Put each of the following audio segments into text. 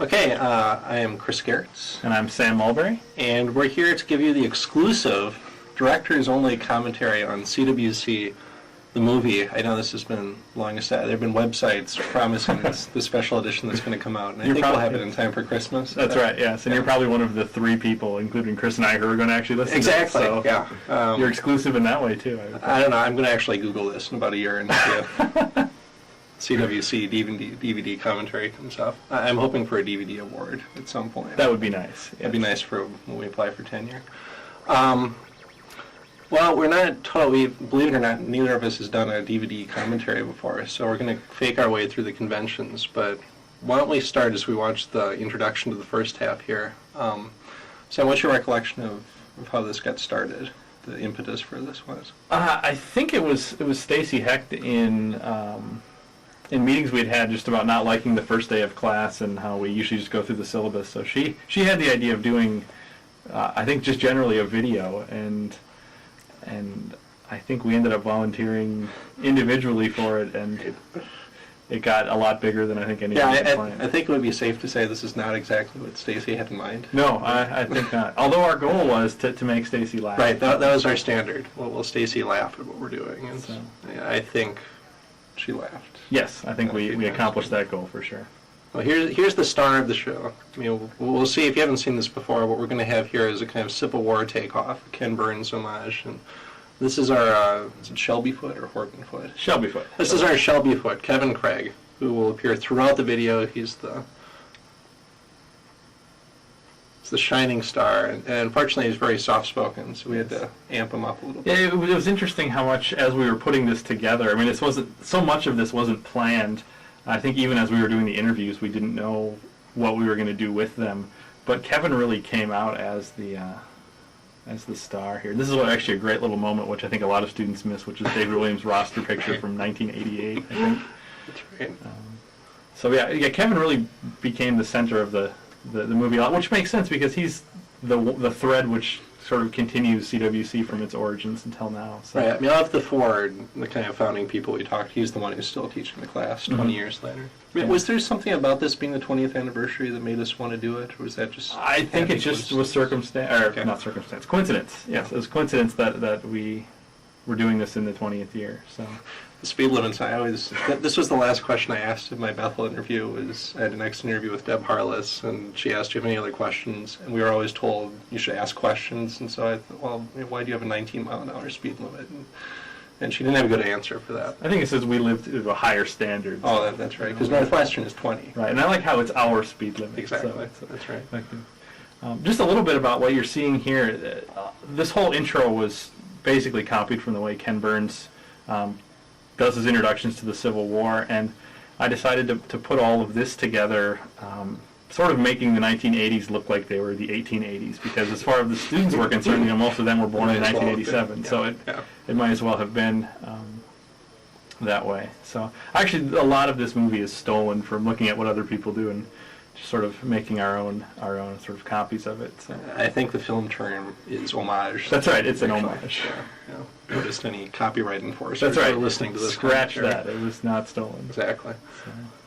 Okay, I am Chris Gerritz. And I'm Sam Mulberry. And we're here to give you the exclusive director's-only commentary on CWC, the movie. I know this has been long as that. There have been websites promising the special edition that's going to come out, and I think we'll have it in time for Christmas. That's right, yes. And you're probably one of the 3 people, including Chris and I, who are going to actually listen exactly, to it. So yeah. You're exclusive in that way, too. I don't know. I'm going to actually Google this in about a year and see if CWC DVD commentary comes up. I'm hoping for a DVD award at some point. That would be nice. Yes. That'd be nice for when we apply for tenure. Well, we're not totally, believe it or not, neither of us has done a DVD commentary before, so we're going to fake our way through the conventions. But why don't we start as we watch the introduction to the first half here. So what's your recollection of how this got started? The impetus for this was? I think it was Stacy Hecht in meetings we'd had just about not liking the first day of class and how we usually just go through the syllabus. So she had the idea of doing, I think, just generally a video, and I think we ended up volunteering individually for it, and it got a lot bigger than I think anyone had planned. I think it would be safe to say this is not exactly what Stacy had in mind. No, I think not. Although our goal was to make Stacy laugh. Right, that was our standard. Will Stacy laugh at what we're doing? And so, yeah, I think she laughed. Yes, I think we accomplished that goal for sure. Well, here's the star of the show. I mean, we'll see. If you haven't seen this before, what we're going to have here is a kind of Civil War takeoff, Ken Burns homage, and this is our is it Shelbyfoot or Hortonfoot? Shelbyfoot. This is our Shelbyfoot, Kevin Craig, who will appear throughout the video. He's the shining star, and unfortunately he's very soft-spoken, so we had to amp him up a little bit. Yeah, it was interesting how much, as we were putting this together, I mean, so much of this wasn't planned. I think even as we were doing the interviews, we didn't know what we were going to do with them. But Kevin really came out as the star here. This is actually a great little moment, which I think a lot of students miss, which is David Williams' roster picture from 1988, I think. That's right. So yeah, Kevin really became the center of the movie, which makes sense because he's the thread which sort of continues CWC from its origins until now. So. Right. I mean, of the 4, the kind of founding people we talked, he's the one who's still teaching the class 20 years later. Yeah. Was there something about this being the 20th anniversary that made us want to do it, or was that just? I think it just was circumstance, or okay. Not circumstance, coincidence. Yes, it was coincidence that we were doing this in the 20th year. So. The speed limits, this was the last question I asked in my Bethel interview. I had an exit interview with Deb Harless, and she asked, do you have any other questions? And we were always told you should ask questions, and so I thought, well, why do you have a 19-mile-an-hour speed limit? And she didn't have a good answer for that. I think it says we live to a higher standard. Oh, that's right, because Northwestern is 20. Right, and I like how it's our speed limit. Exactly, so that's right. Just a little bit about what you're seeing here. This whole intro was basically copied from the way Ken Burns does his introductions to the Civil War, and I decided to put all of this together, sort of making the 1980s look like they were the 1880s, because as far as the students were concerned, most of them were born in 1987, so it might as well have been that way. So actually, a lot of this movie is stolen from looking at what other people do and just sort of making our own sort of copies of it. So. I think the film term is homage. That's right, it's an homage. Yeah. Noticed any copyright enforcers That's right. listening to this. Scratch that, it was not stolen. Exactly.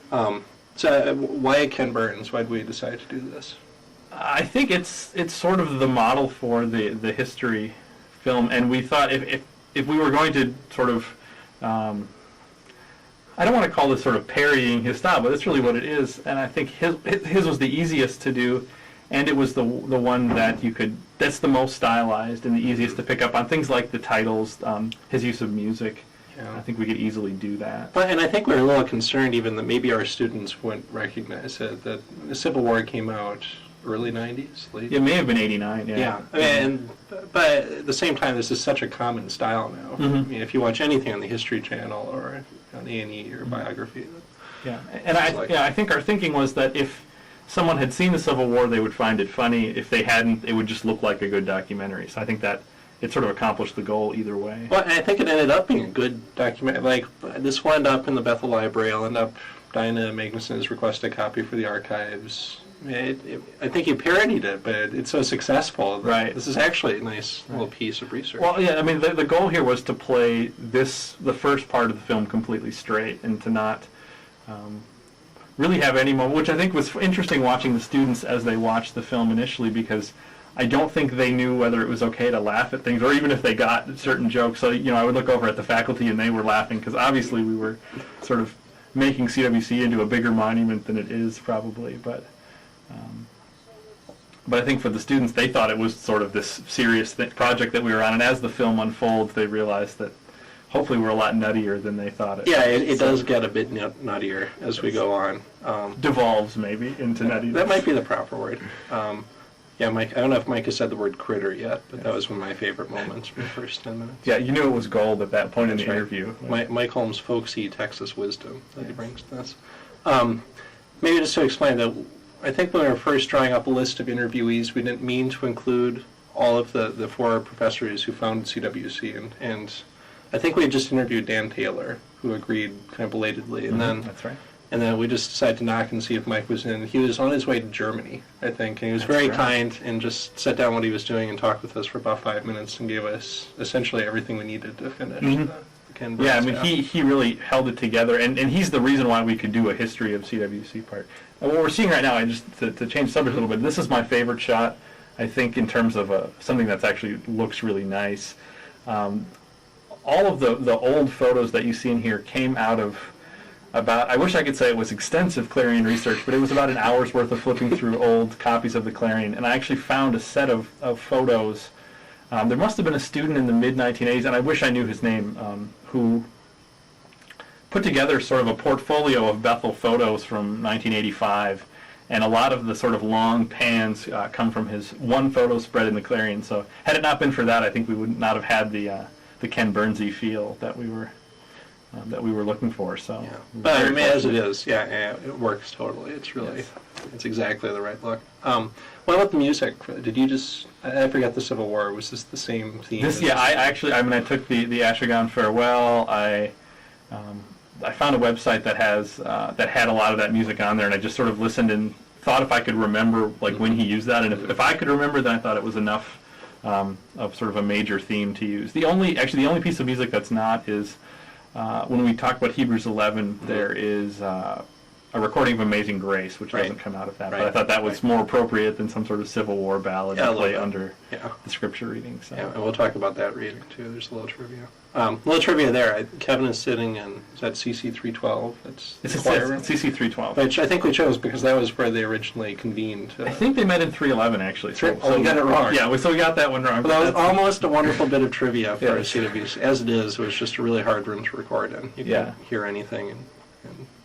So why Ken Burns? Why did we decide to do this? I think it's sort of the model for the history film, and we thought if we were going to sort of I don't want to call this sort of parodying his style, but that's really what it is. And I think his was the easiest to do, and it was the one that that's the most stylized and the easiest to pick up on. Things like the titles, his use of music. Yeah. I think we could easily do that. And I think we were a little concerned even that maybe our students wouldn't recognize it, that the Civil War came out early 90s? Late? It may have been 89, yeah. Yeah, but at the same time, this is such a common style now. Mm-hmm. I mean, if you watch anything on the History Channel or on A&E or Biography. Yeah, and I think our thinking was that if someone had seen the Civil War, they would find it funny. If they hadn't, it would just look like a good documentary. So I think that it sort of accomplished the goal either way. Well, and I think it ended up being a good documentary. Like, this will end up in the Bethel Library. I'll end up, Dinah Magnuson has requested a copy for the archives. I think you parodied it, but it's so successful. Right. This is actually a nice little piece of research. Well, yeah, I mean, the goal here was to play the first part of the film completely straight and to not really have any moment, which I think was interesting watching the students as they watched the film initially, because I don't think they knew whether it was okay to laugh at things, or even if they got certain jokes. So, I would look over at the faculty and they were laughing, because obviously we were sort of making CWC into a bigger monument than it is, probably. But I think for the students, they thought it was sort of this serious project that we were on, and as the film unfolds, they realized that hopefully we're a lot nuttier than they thought it. Yeah, it does get a bit nuttier as we go on. Devolves maybe into nuttiness. That might be the proper word. Yeah, Mike. I don't know if Mike has said the word critter yet, but that was one of my favorite moments from the first 10 minutes. Yeah, you knew it was gold at that point in the That's right. interview. Mike Holmes' folksy Texas wisdom that he brings to this. Maybe just to explain that, I think when we were first drawing up a list of interviewees, we didn't mean to include all of the 4 professors who founded CWC, and I think we had just interviewed Dan Taylor, who agreed kind of belatedly, and then That's right. and then we just decided to knock and see if Mike was in. He was on his way to Germany, I think, and he was That's very right. kind and just set down what he was doing and talked with us for about 5 minutes and gave us essentially everything we needed to finish the Ken Yeah, I Burns mean, half. he really held it together, and he's the reason why we could do a history of CWC part. And what we're seeing right now, and just to change the subject a little bit, this is my favorite shot, I think, in terms of something that's actually looks really nice. All of the old photos that you see in here came out of I wish I could say it was extensive Clarion research, but it was about an hour's worth of flipping through old copies of the Clarion, and I actually found a set of photos. There must have been a student in the mid-1980s, and I wish I knew his name, who put together sort of a portfolio of Bethel photos from 1985, and a lot of the sort of long pans come from his one photo spread in the Clarion. So had it not been for that, I think we would not have had the Ken Burnsy feel that we were looking for. So, Yeah. But I mean, as it is, yeah, it works totally. It's really, it's exactly the right look. What about the music? Did you just? I forgot the Civil War. Was this the same theme? I took the Ashigan Farewell. I found a website that had a lot of that music on there, and I just sort of listened and thought if I could remember when he used that, and if I could remember, then I thought it was enough of sort of a major theme to use. The only piece of music that's not is when we talk about Hebrews 11, there is a recording of Amazing Grace, which doesn't come out of that. But I thought that was more appropriate than some sort of Civil War ballad to play under the scripture reading. So. Yeah, and we'll talk about that reading too. There's a little trivia. Little trivia there. Kevin is sitting in, is that CC 312? It's choir room? CC 312. Which I think we chose because that was where they originally convened. I think they met in 311 actually. So we got it wrong. Yeah, so we got that one wrong. But that was almost a wonderful bit of trivia for a CWC. As it is, it was just a really hard room to record in. You couldn't hear anything, and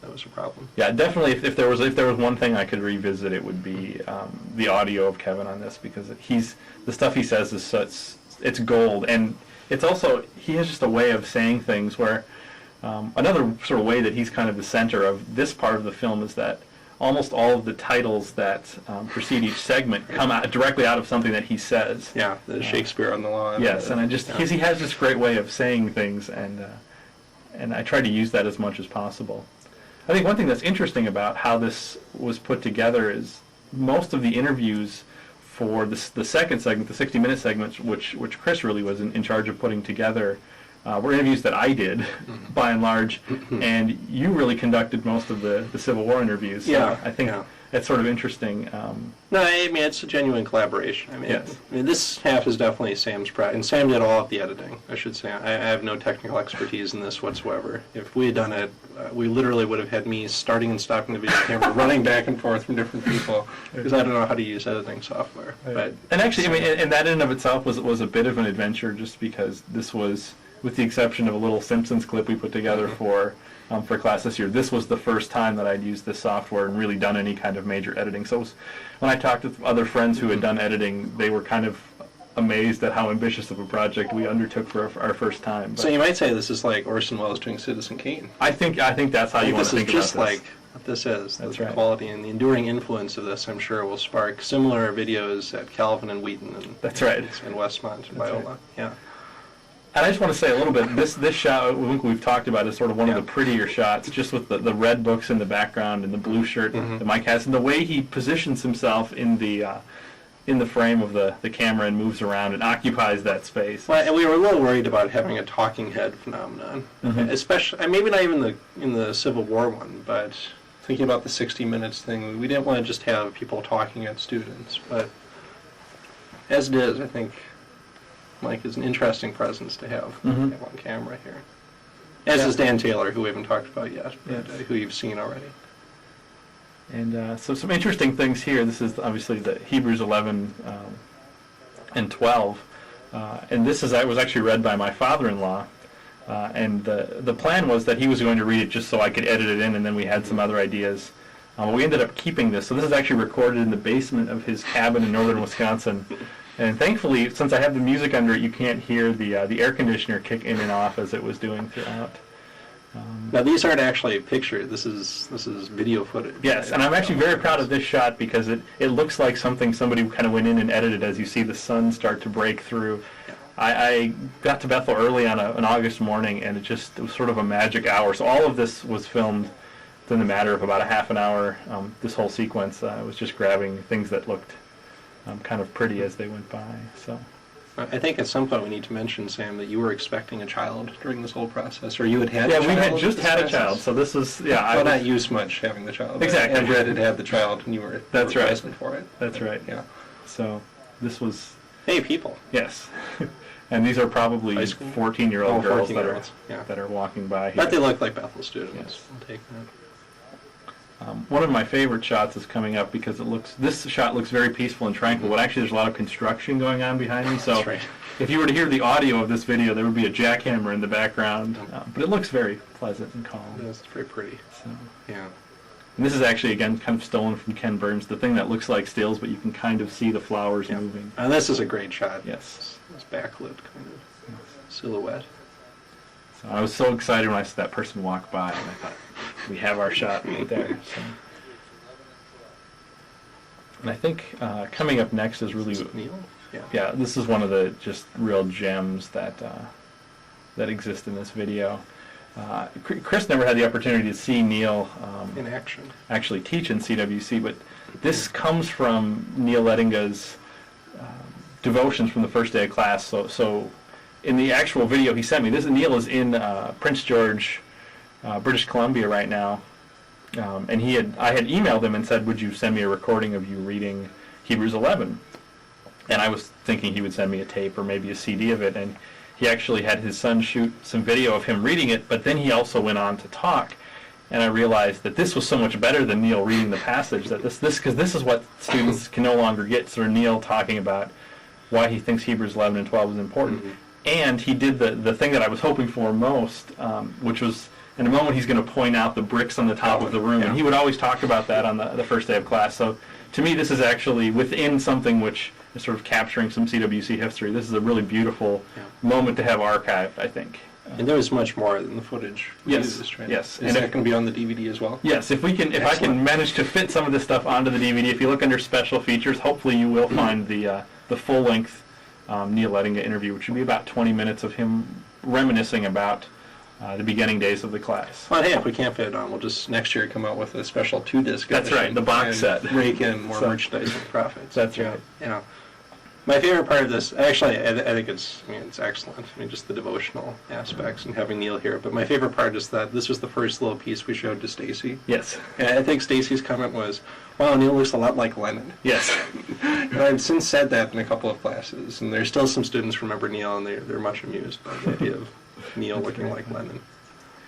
that was a problem. Yeah, definitely. If there was one thing I could revisit, it would be the audio of Kevin on this, because the stuff he says is such, it's gold, and it's also, he has just a way of saying things where another sort of way that he's kind of the center of this part of the film is that almost all of the titles that precede each segment come out directly out of something that he says. Yeah, the Shakespeare on the lawn. Yes, and he has this great way of saying things, and I try to use that as much as possible. I think one thing that's interesting about how this was put together is most of the interviews for the second segment, the 60-minute segment, which Chris really was in charge of putting together, were interviews that I did, by and large, and you really conducted most of the Civil War interviews. So I think that's sort of interesting. No, I mean, it's a genuine collaboration. I mean, Yes. This half is definitely Sam's project, and Sam did all of the editing, I should say. I have no technical expertise in this whatsoever. If we had done it, we literally would have had me starting and stopping the video camera, running back and forth from different people, because I don't know how to use editing software. But And actually, I mean, and that in and of itself was a bit of an adventure, just because this was, with the exception of a little Simpsons clip we put together for class this year, this was the first time that I'd used this software and really done any kind of major editing. So it was, when I talked with other friends who had done editing, they were kind of amazed at how ambitious of a project we undertook for our first time. But so you might say this is like Orson Welles doing Citizen Kane. I think that's how you want to think about this. This is just like what this is. That's the right. quality and the enduring influence of this, I'm sure, will spark similar videos at Calvin and Wheaton and That's right. and Westmont and That's Biola. right. Yeah. And I just want to say a little bit, this shot, I think we've talked about, is sort of one of the prettier shots, just with the red books in the background and the blue shirt that Mike has, and the way he positions himself in the frame of the camera and moves around and occupies that space. Well, and we were a little worried about having a talking head phenomenon, especially maybe not even in the Civil War one, but thinking about the 60 Minutes thing, we didn't want to just have people talking at students, but as it is, I think Mike is an interesting presence to have, Mhm. have on camera here. As is Dan Taylor, who we haven't talked about yet, but Yes. who you've seen already. And so some interesting things here. This is obviously the Hebrews 11 and 12. And this was actually read by my father-in-law. And the plan was that he was going to read it just so I could edit it in, and then we had some other ideas. We ended up keeping this. So this is actually recorded in the basement of his cabin in northern Wisconsin. And thankfully, since I have the music under it, you can't hear the air conditioner kick in and off as it was doing throughout. Now these aren't actually pictures. This is video footage. Yes, and I'm actually very proud of this shot because it looks like something somebody kind of went in and edited as you see the sun start to break through. I got to Bethel early on an August morning, and it was sort of a magic hour. So all of this was filmed within the matter of about a half an hour. This whole sequence, I was just grabbing things that looked kind of pretty as they went by. So. I think at some point we need to mention, Sam, that you were expecting a child during this whole process, or you had had Yeah, a child. we had just this had a process. child, so this was, yeah. Well, not used much having the child. Exactly. And Brett had had the child, and you were That's right. present for it. That's right. Yeah. So this was, Hey, people. yes. And these are probably High school? 14-year-old girls 14-year-olds. Yeah. that are walking by here. But they look like Bethel students. Yes. I'll take that. One of my favorite shots is coming up because this shot looks very peaceful and tranquil, but actually there's a lot of construction going on behind me. So That's right. if you were to hear the audio of this video, there would be a jackhammer in the background. But it looks very pleasant and calm. It's very pretty. So. Yeah. And this is actually, again, kind of stolen from Ken Burns, the thing that looks like stills, but you can kind of see the flowers Yeah. moving. And this is a great shot. Yes. This backlit kind of silhouette. So I was so excited when I saw that person walk by, and I thought, we have our shot right there. So. And I think coming up next is really, Is it Neil? Yeah. yeah, this is one of the just real gems that exist in this video. Chris never had the opportunity to see Neil In action. actually teach in CWC, but this comes from Neil Lettinga's devotions from the first day of class. So in the actual video he sent me, Neil is in Prince George, British Columbia right now, and I had emailed him and said, would you send me a recording of you reading Hebrews 11? And I was thinking he would send me a tape or maybe a CD of it, and he actually had his son shoot some video of him reading it, but then he also went on to talk. And I realized that this was so much better than Neil reading the passage, that because this is what students can no longer get, sort of Neil talking about why he thinks Hebrews 11 and 12 is important. Mm-hmm. And he did the thing that I was hoping for most, which was, in a moment he's going to point out the bricks on the top of the room, Yeah. and he would always talk about that on the first day of class. So to me, this is actually within something which is sort of capturing some CWC history. This is a really beautiful moment to have archived, I think. And there was much more than the footage. we Yes, used, right? yes. Is And that if- going to be on the DVD as well? Yes, if I can Excellent. manage to fit some of this stuff onto the DVD, if you look under special features, hopefully you will find the full-length Neil Lettinga interview, which would be about 20 minutes of him reminiscing about the beginning days of the class. Well, hey, if we can't fit it on, we'll just next year come out with a special 2-disc That's edition right, the box and set. rake in more So- merchandise and profits. That's Yeah, right. Yeah. My favorite part of this, actually, I think it's excellent. I mean, just the devotional aspects and having Neil here. But my favorite part is that this was the first little piece we showed to Stacy. Yes, And I think Stacy's comment was, "Wow, Neil looks a lot like Lenin." yes. And I've since said that in a couple of classes, and there's still some students who remember Neil, and they're much amused by the idea of Neil looking like Lenin.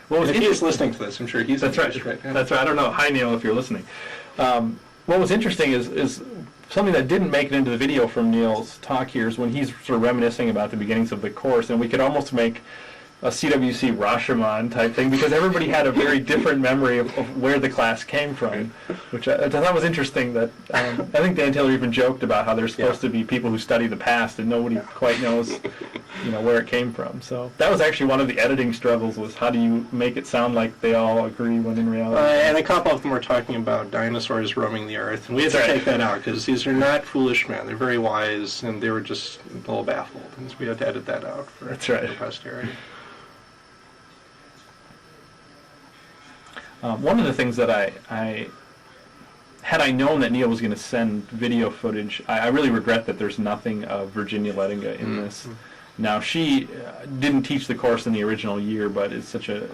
What was And if he's interesting- listening to this, I'm sure he's That's right. amused right now. That's right. I don't know. Hi, Neil, if you're listening. What was interesting is something that didn't make it into the video from Neil's talk here is when he's sort of reminiscing about the beginnings of the course, and we could almost make a CWC Rashomon type thing because everybody had a very different memory of where the class came from, which I thought was interesting. That I think Dan Taylor even joked about how there's supposed to be people who study the past and nobody quite knows, where it came from. So that was actually one of the editing struggles, was how do you make it sound like they all agree when in reality. And a couple of them were talking about dinosaurs roaming the earth, and we had to That's right. take that out because these are not foolish men; they're very wise, and they were just a little baffled, and so we had to edit that out for, That's right. for posterity. One of the things that I had I known that Neil was going to send video footage, I really regret that there's nothing of Virginia Lettinga in this. Now, she didn't teach the course in the original year, but is such a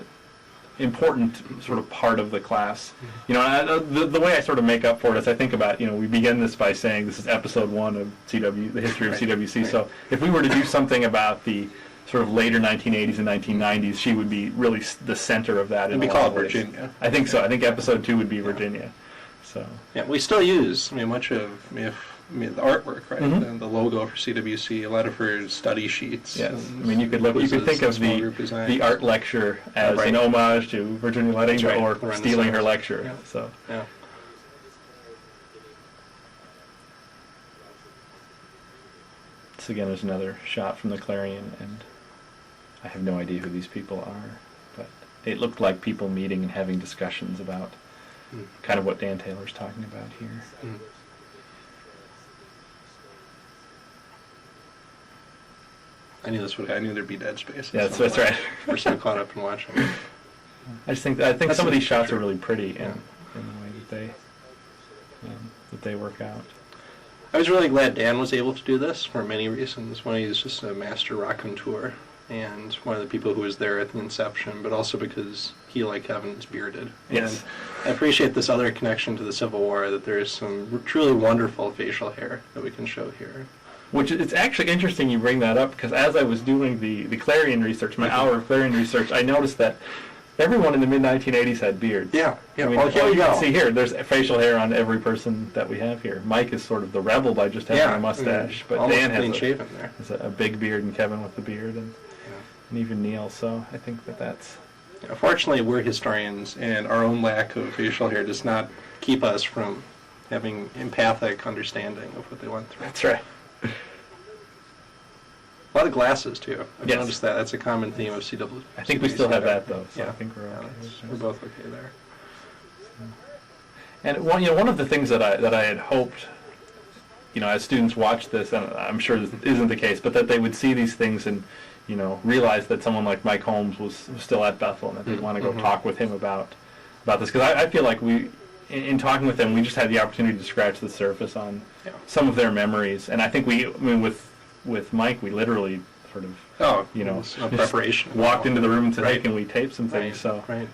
important sort of part of the class. You know, and the way I sort of make up for it is I think about, you know, we begin this by saying this is episode 1 of the history of CWC. Right. So if we were to do something about the sort of later 1980s and 1990s, she would be really the center of that. It'd be called Virginia. I think so. I think episode 2 would be Virginia. So Yeah, we still use, I mean, much of, the artwork, right? Mhm. The logo for CWC, a lot of her study sheets. yes, and I mean you could quizzes think and of small group designs. the art lecture as Right. an homage to Virginia Letting That's right, or the stealing her Renaissance. lecture. Yeah. So. Yeah. So again, there's another shot from the Clarion, and I have no idea who these people are, but it looked like people meeting and having discussions about kind of what Dan Taylor's talking about here. Mm. I knew there'd be dead space. Yeah, that's right. We're so caught up in watching. I think That's some of a these shots picture. are really pretty Yeah. in the way that they work out. I was really glad Dan was able to do this for many reasons. One, he's just a master raconteur, and one of the people who was there at the inception, but also because he, like Kevin, is bearded. Yes. And I appreciate this other connection to the Civil War, that there is some truly wonderful facial hair that we can show here. Which it's actually interesting you bring that up, because as I was doing the Clarion research, my hour of Clarion research, I noticed that everyone in the mid-1980s had beards. Yeah, yeah. I mean, Well, here we you can go. see here, there's facial hair on every person that we have here. Mike is sort of the rebel by just having Yeah, a mustache, but almost Dan clean has shaven there. a big beard, and Kevin with the beard, and even Neil. So I think that's... Yeah, fortunately, we're historians, and our own lack of facial hair does not keep us from having empathic understanding of what they went through. That's right. A lot of glasses, too. I've Yes. noticed that. That's a common theme of CW. I think we still have that, though, so Yeah. I think we're okay. We're both okay there. And one of the things that I had hoped, as students watch this, and I'm sure this isn't the case, but that they would see these things and, realize that someone like Mike Holmes was still at Bethel, and that they'd want to go talk with him about this. Because I feel like in talking with them, we just had the opportunity to scratch the surface on some of their memories. And I think with Mike, we literally sort of, there's no preparation. walked into the room and said, "Hey, Right. can we tape some things?" Right, So, right.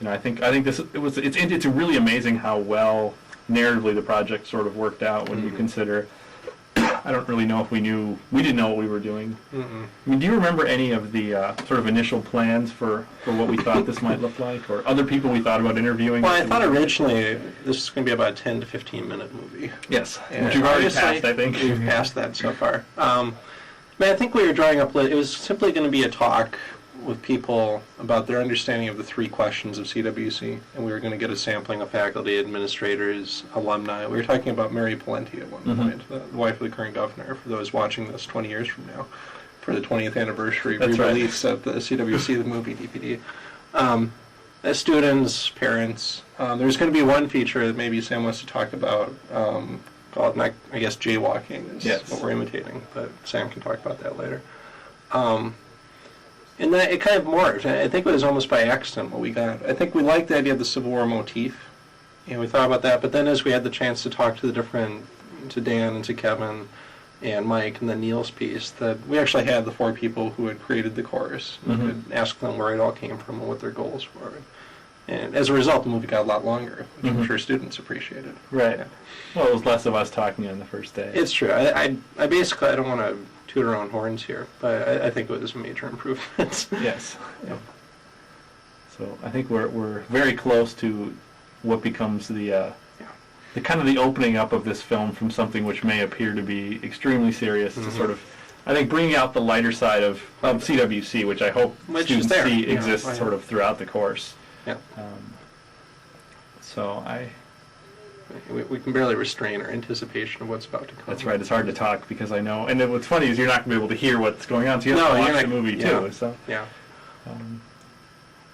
I think it's really amazing how well narratively the project sort of worked out when you consider. I don't really know if we didn't know what we were doing. Mm-mm. I mean, do you remember any of the sort of initial plans for what we thought this might look like, or other people we thought about interviewing? Well, I thought originally this was going to be about a 10 to 15 minute movie. Yes, And which we've already obviously, passed, I think. We've passed that so far. I think we were drawing up, it was simply going to be a talk with people about their understanding of the 3 questions of CWC, and we were going to get a sampling of faculty, administrators, alumni. We were talking about Mary Palenti at one point, the wife of the current governor, for those watching this 20 years from now, for the 20th anniversary That's right. re-release of the CWC, the movie DVD. As students, parents, there's going to be one feature that maybe Sam wants to talk about, called, I guess, jaywalking is Yes. what we're imitating, but Sam can talk about that later. And that it kind of morphed. I think it was almost by accident what we got. I think we liked the idea of the Civil War motif, and we thought about that. But then as we had the chance to talk to to Dan and to Kevin and Mike and then Neil's piece, that we actually had the 4 people who had created the course. We could ask them where it all came from and what their goals were. And as a result, the movie got a lot longer, which I'm sure students appreciated. Right. Yeah. Well, it was less of us talking on the first day. It's true. I basically, I don't want to toot our own horns here, but I think it was a major improvement. Yes. Yeah. So I think we're very close to what becomes the kind of the opening up of this film from something which may appear to be extremely serious to sort of, I think, bringing out the lighter side of CWC, which I hope Which is students there. see Yeah, exists right. sort of throughout the course. Yeah. So We can barely restrain our anticipation of what's about to come. that's right. It's hard to talk because I know, and then what's funny is you're not going to be able to hear what's going on, so you have to No, watch you're the not- movie yeah. too. So. Yeah.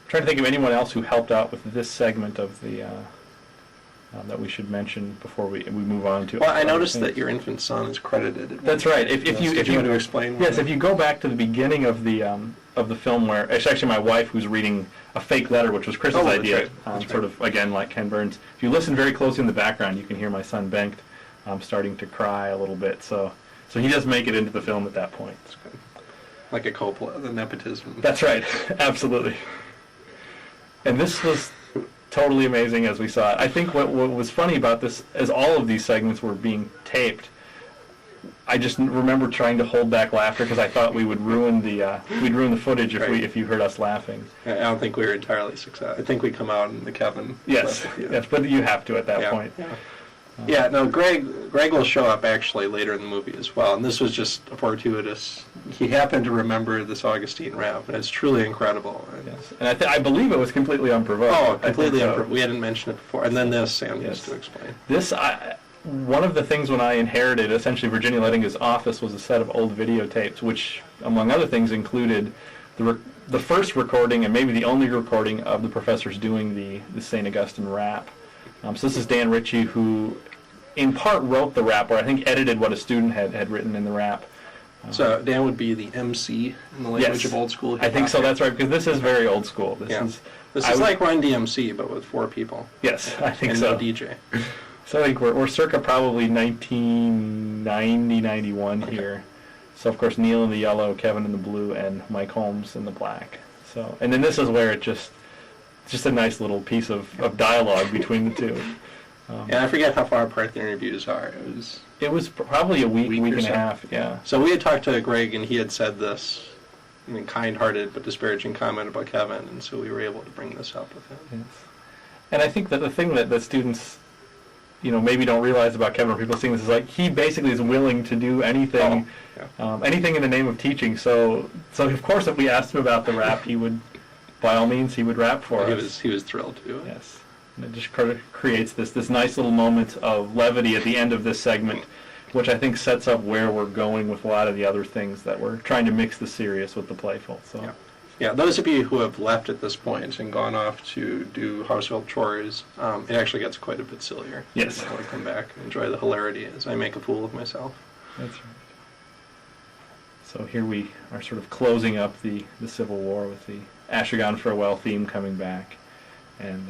Trying to think of anyone else who helped out with this segment of the that we should mention before we move on to. Well, I other noticed things. that your infant son is credited. That's right. If you want to explain. yes, if you go back to the beginning of the film, where it's actually my wife who's reading a fake letter, which was Chris's Oh, that's idea, right. That's sort right. of again like Ken Burns. If you listen very closely in the background, you can hear my son Bengt starting to cry a little bit. So he does make it into the film at that point. That's good. Like a Coppola, the nepotism. That's right, absolutely. And this was totally amazing as we saw it. I think what was funny about this, as all of these segments were being taped, I just remember trying to hold back laughter because I thought we would ruin the footage if Right. if you heard us laughing. I don't think we were entirely successful. I think we come out in the Kevin. Yes, clip, yeah. yes, but you have to at that Yeah, point. Yeah. Yeah, no, Greg will show up actually later in the movie as well, and this was just a fortuitous. He happened to remember this Augustine rap, and it's truly incredible. And Yes, and I believe it was completely unprovoked. Oh, I think completely so. unprovoked. We hadn't mentioned it before. And then this, Sam Yes. used to explain. This, one of the things when I inherited essentially Virginia Lettinga's office was a set of old videotapes, which, among other things, included the first recording and maybe the only recording of the professors doing the St. Augustine rap. So this is Dan Ritchie, who in part wrote the rap, or I think edited what a student had written in the rap. So Dan would be the MC in the language Yes. of old school I think so, hip-hop. that's right, because this is very old school. This Yeah. is This I is would- like Run DMC, but with 4 people. Yes, I think and so. no DJ. So I think we're circa probably 1990, 91 Okay. here. So of course Neil in the yellow, Kevin in the blue, and Mike Holmes in the black. So, and then this is where it just a nice little piece of dialogue between the two. And I forget how far apart the interviews are. It was probably a week Week or and so. a half, yeah. So we had talked to Greg, and he had said this, I mean, kind-hearted but disparaging comment about Kevin, and so we were able to bring this up with him. Yes. And I think that the thing that the students, maybe don't realize about Kevin, or people seeing this, is like he basically is willing to do anything, anything in the name of teaching. So of course, if we asked him about the rap, he would, by all means, he would rap for us. He was thrilled to do it. Yes, and it just creates this nice little moment of levity at the end of this segment, which I think sets up where we're going with a lot of the other things that we're trying to mix the serious with the playful. So. Yeah. Yeah, those of you who have left at this point and gone off to do household chores, it actually gets quite a bit sillier. Yes. I want to come back and enjoy the hilarity as I make a fool of myself. That's right. So here we are sort of closing up the Civil War with the Ashigan Farewell theme coming back. And,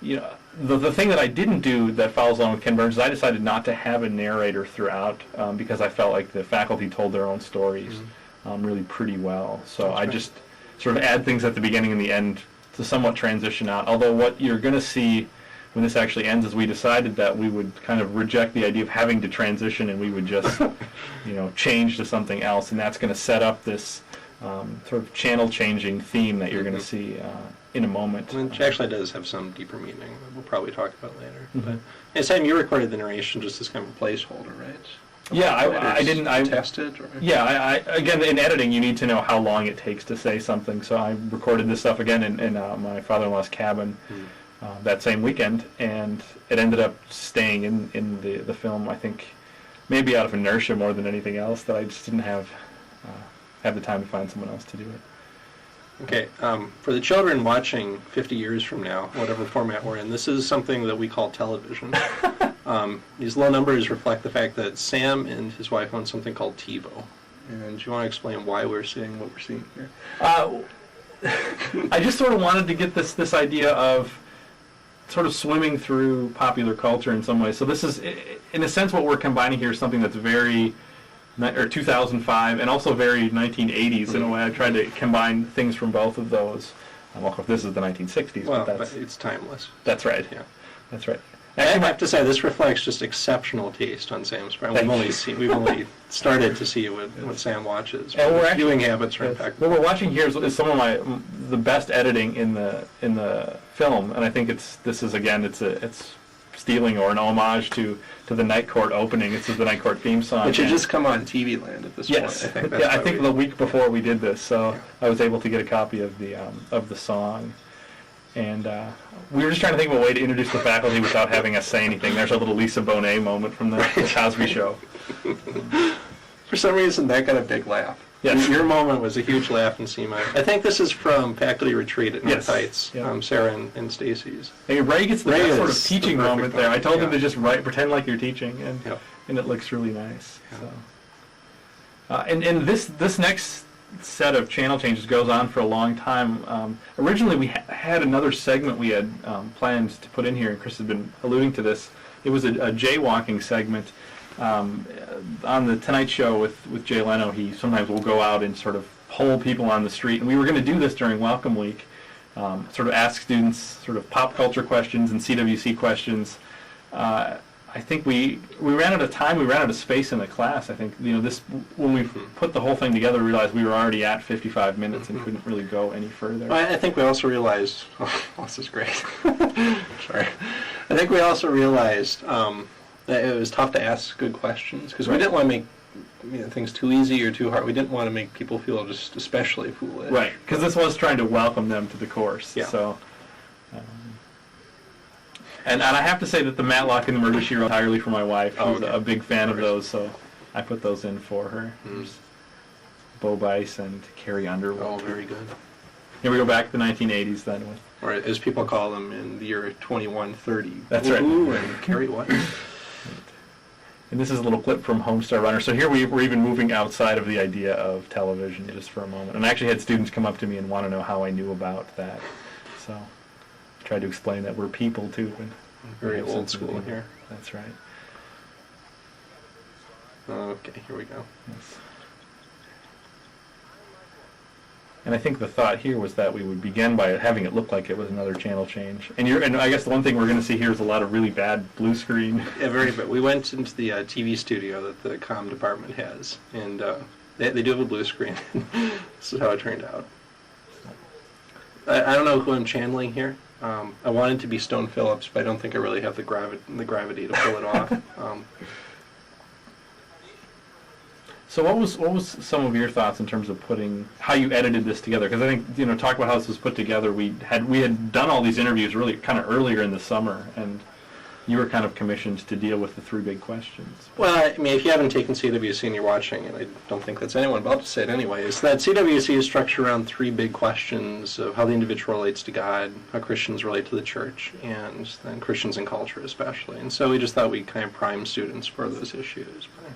the thing that I didn't do that follows along with Ken Burns is I decided not to have a narrator throughout because I felt like the faculty told their own stories really pretty well. So That's I right. just sort of add things at the beginning and the end to somewhat transition out. Although what you're going to see when this actually ends is we decided that we would kind of reject the idea of having to transition and we would just, change to something else. And that's going to set up this sort of channel-changing theme that you're going to see in a moment. Which actually does have some deeper meaning that we'll probably talk about later. Mhm. But and Sam, you recorded the narration just as kind of a placeholder, right? Yeah, I didn't. I tested. Or? Yeah, I again in editing, you need to know how long it takes to say something. So I recorded this stuff again in my father-in-law's cabin that same weekend, and it ended up staying in the film. I think maybe out of inertia more than anything else, that I just didn't have the time to find someone else to do it. Okay, for the children watching 50 years from now, whatever format we're in, this is something that we call television. These low numbers reflect the fact that Sam and his wife own something called TiVo. And do you want to explain why we're seeing what we're seeing here? I just sort of wanted to get this idea of sort of swimming through popular culture in some ways. So this is, in a sense, what we're combining here is something that's very 2005 and also very 1980s in a way. I tried to combine things from both of those. Well, of course, this is the 1960s, Well, but but it's timeless. that's right. Yeah. That's right. I have to say, this reflects just exceptional taste on Sam's part. Thank We've only started to see what Sam watches. And we're actually- Viewing habits are impeccable. What we're watching here is some of the best editing in the film, and I think it's stealing or an homage to the Night Court opening. It's the Night Court theme song. Which had and- just come on TV Land at this Yes, point. I think that's I why think we- the week before we did this, so Yeah. I was able to get a copy of the song, and we were just trying to think of a way to introduce the faculty without having us say anything. There's a little Lisa Bonet moment from the Cosby Show. For some reason, that got a big laugh. Yes. Your moment was a huge laugh in SEMA. I think this is from Faculty Retreat at North Yes. Heights, Yeah. Sarah and Stacy's. And Ray gets the Ray best sort of is teaching the perfect moment there. I told him yeah. to just pretend like you're teaching, and Yep. and it looks really nice. Yeah. So, and this next set of channel changes goes on for a long time. Originally, we had another segment we had planned to put in here, and Chris has been alluding to this. It was a jaywalking segment, On the Tonight Show with Jay Leno, he sometimes will go out and sort of poll people on the street, and we were going to do this during Welcome Week, sort of ask students sort of pop culture questions and CWC questions. I think we ran out of time, we ran out of space in the class. I think, this, when we put the whole thing together, we realized we were already at 55 minutes and couldn't really go any further. Well, I think we also realized, this is great. Sorry. I think we also realized that it was tough to ask good questions because we didn't want to make things too easy or too hard. We didn't want to make people feel just especially foolish. Right, because this was trying to welcome them to the course. Yeah. So, and I have to say that the Matlock and the Murder She Wrote entirely for my wife. She's okay. a big fan of those, so I put those in for her. There's Bo Bice and Carrie Underwood. Oh, very good. Here we go back to the 1980s then with. Or as people call them in the year 2130. That's right. Ooh, and Carrie what? And this is a little clip from Homestar Runner. So here we're even moving outside of the idea of television just for a moment. And I actually had students come up to me and want to know how I knew about that. So I tried to explain that we're people too. And Very have old sense of school humor. here. That's right. Okay, here we go. Yes. And I think the thought here was that we would begin by having it look like it was another channel change. And I guess the one thing we're going to see here is a lot of really bad blue screen. Yeah, very bad. We went into the TV studio that the comm department has, and they do have a blue screen. This is how it turned out. I don't know who I'm channeling here. I wanted to be Stone Phillips, but I don't think I really have the gravity to pull it off. So what was some of your thoughts in terms of how you edited this together? Because I think, talk about how this was put together. We had done all these interviews really kind of earlier in the summer, and you were kind of commissioned to deal with the three big questions. Well, I mean, if you haven't taken CWC and you're watching, and I don't think that's anyone, but I'll just say it anyway, is that CWC is structured around three big questions of how the individual relates to God, how Christians relate to the church, and then Christians and culture especially. And so we just thought we'd kind of prime students for those issues by